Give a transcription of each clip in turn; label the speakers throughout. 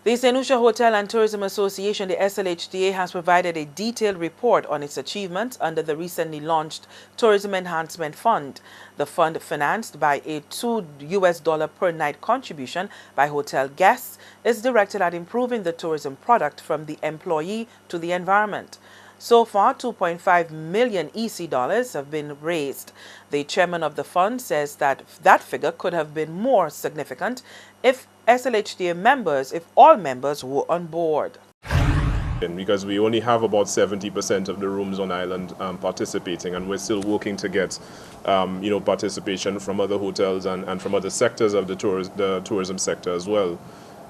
Speaker 1: The St. Lucia Hotel and Tourism Association, the SLHTA, has provided a detailed report on its achievements under the recently launched Tourism Enhancement Fund. The fund, financed by a $2 per night contribution by hotel guests, is directed at improving the tourism product from the employee to the environment. So far, 2.5 million EC dollars have been raised. The chairman of the fund says that that figure could have been more significant if all members were on board.
Speaker 2: Because we only have about 70% of the rooms on island participating, and we're still working to get participation from other hotels and from other sectors of the tourism sector as well.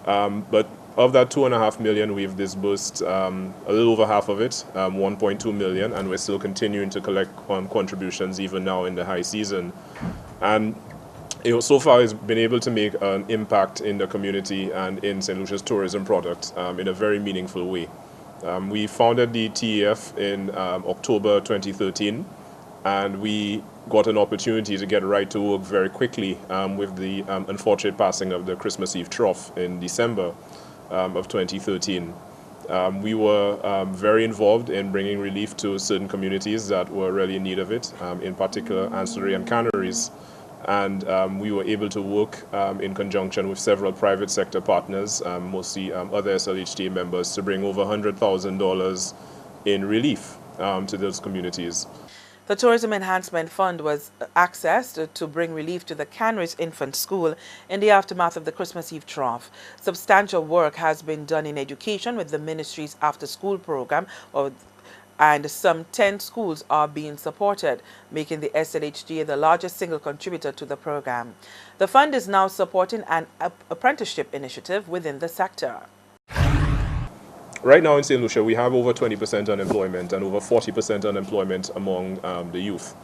Speaker 2: But of that 2.5 million, we've disbursed a little over half of it, 1.2 million, and we're still continuing to collect contributions even now in the high season. And so far it's been able to make an impact in the community and in St. Lucia's tourism product in a very meaningful way. We founded the TEF in October 2013, and we got an opportunity to get right to work very quickly with the unfortunate passing of the Christmas Eve trough in December of 2013. We were very involved in bringing relief to certain communities that were really in need of it, in particular Ancillary and Canaries. And we were able to work in conjunction with several private sector partners, mostly other SLHTA members, to bring over $100,000 in relief to those communities.
Speaker 1: The Tourism Enhancement Fund was accessed to bring relief to the Canaries Infant School in the aftermath of the Christmas Eve trough. Substantial work has been done in education with the ministry's after-school program, and some 10 schools are being supported, making the SLHTA the largest single contributor to the program. The fund is now supporting an apprenticeship initiative within the sector.
Speaker 2: Right now in St. Lucia, we have over 20% unemployment and over 40% unemployment among the youth.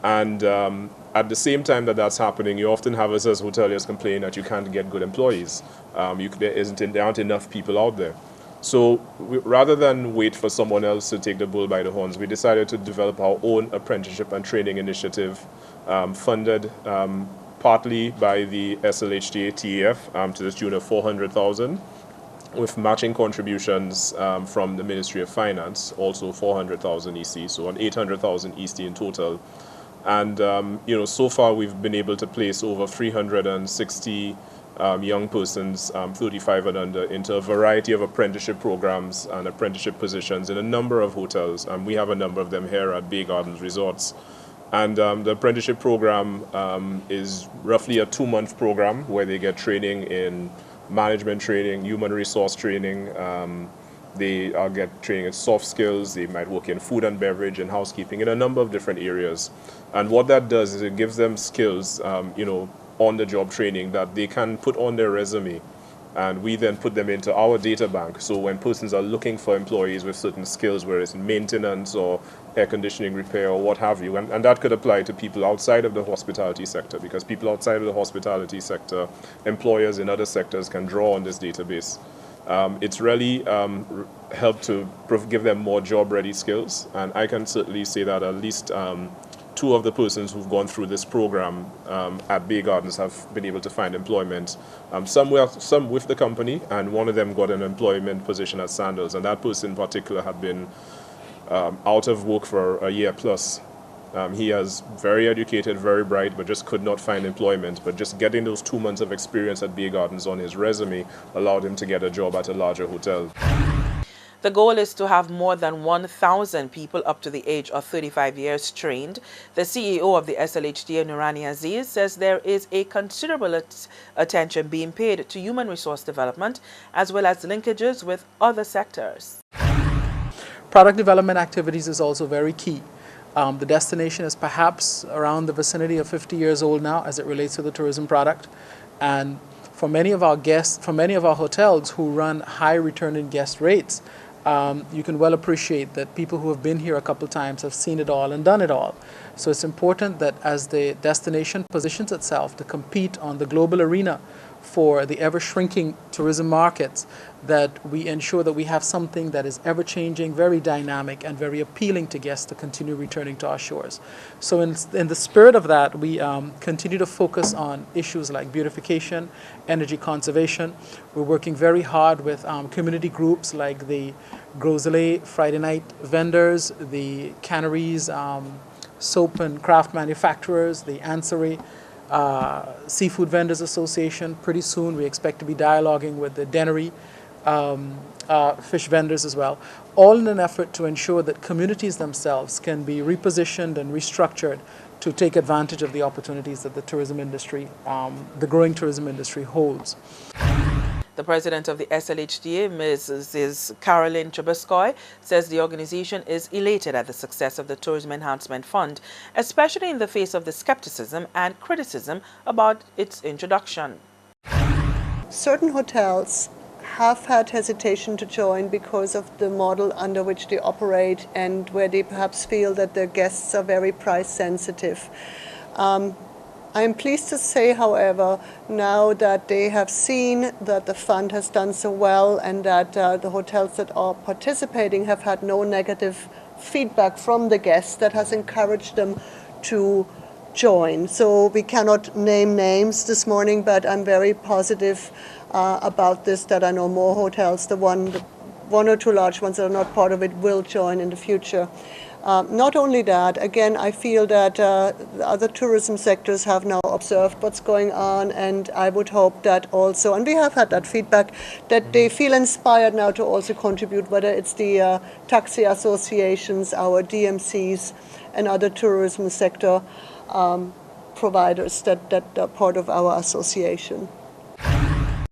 Speaker 2: And at the same time that that's happening, you often have us as hoteliers complain that you can't get good employees. There aren't enough people out there. So rather than wait for someone else to take the bull by the horns, we decided to develop our own apprenticeship and training initiative, funded partly by the SLHTA TEF to the tune of $400,000, with matching contributions from the Ministry of Finance, also 400,000 EC, so on 800,000 EC in total. And so far we've been able to place over 360 young persons, 35 and under, into a variety of apprenticeship programs and apprenticeship positions in a number of hotels. We have a number of them here at Bay Gardens Resorts. And the apprenticeship program is roughly a 2-month program where they get training in management training, human resource training. They get training in soft skills. They might work in food and beverage and housekeeping in a number of different areas. And what that does is it gives them skills, on-the-job training that they can put on their resume, and we then put them into our data bank. So when persons are looking for employees with certain skills, whether it's maintenance or air conditioning repair or what have you, and that could apply to people outside of the hospitality sector, because people outside of the hospitality sector, employers in other sectors can draw on this database. It's really helped to give them more job-ready skills, and I can certainly say that at least 2 of the persons who've gone through this program at Bay Gardens have been able to find employment. Some with the company, and one of them got an employment position at Sandals, and that person in particular had been out of work for a year plus. He is very educated, very bright, but just could not find employment. But just getting those 2 months of experience at Bay Gardens on his resume allowed him to get a job at a larger hotel.
Speaker 1: The goal is to have more than 1,000 people up to the age of 35 years trained. The CEO of the SLHTA, Nurani Aziz, says there is a considerable attention being paid to human resource development as well as linkages with other sectors.
Speaker 3: Product development activities is also very key. The destination is perhaps around the vicinity of 50 years old now as it relates to the tourism product. And for many of our guests, for many of our hotels who run high returning guest rates, you can well appreciate that people who have been here a couple times have seen it all and done it all. So it's important that as the destination positions itself to compete on the global arena for the ever-shrinking tourism markets, that we ensure that we have something that is ever-changing, very dynamic, and very appealing to guests to continue returning to our shores. So in the spirit of that, we continue to focus on issues like beautification, energy conservation. We're working very hard with community groups like the Groselet Friday night vendors, the canneries, soap and craft manufacturers, the Ansari Seafood Vendors Association. Pretty soon we expect to be dialoguing with the Dennery fish vendors as well, all in an effort to ensure that communities themselves can be repositioned and restructured to take advantage of the opportunities that the tourism industry, the growing tourism industry holds.
Speaker 1: The president of the SLHTA, Ms. Caroline Trubetskoy, says the organization is elated at the success of the Tourism Enhancement Fund, especially in the face of the skepticism and criticism about its introduction.
Speaker 4: Certain hotels have had hesitation to join because of the model under which they operate and where they perhaps feel that their guests are very price sensitive. I am pleased to say, however, now that they have seen that the fund has done so well and that the hotels that are participating have had no negative feedback from the guests, that has encouraged them to join. So we cannot name names this morning, but I'm very positive about this, that I know more hotels, the one or two large ones that are not part of it, will join in the future. Not only that, again, I feel that other tourism sectors have now observed what's going on, and I would hope that also, and we have had that feedback, that they feel inspired now to also contribute, whether it's the taxi associations, our DMCs, and other tourism sector providers that are part of our association.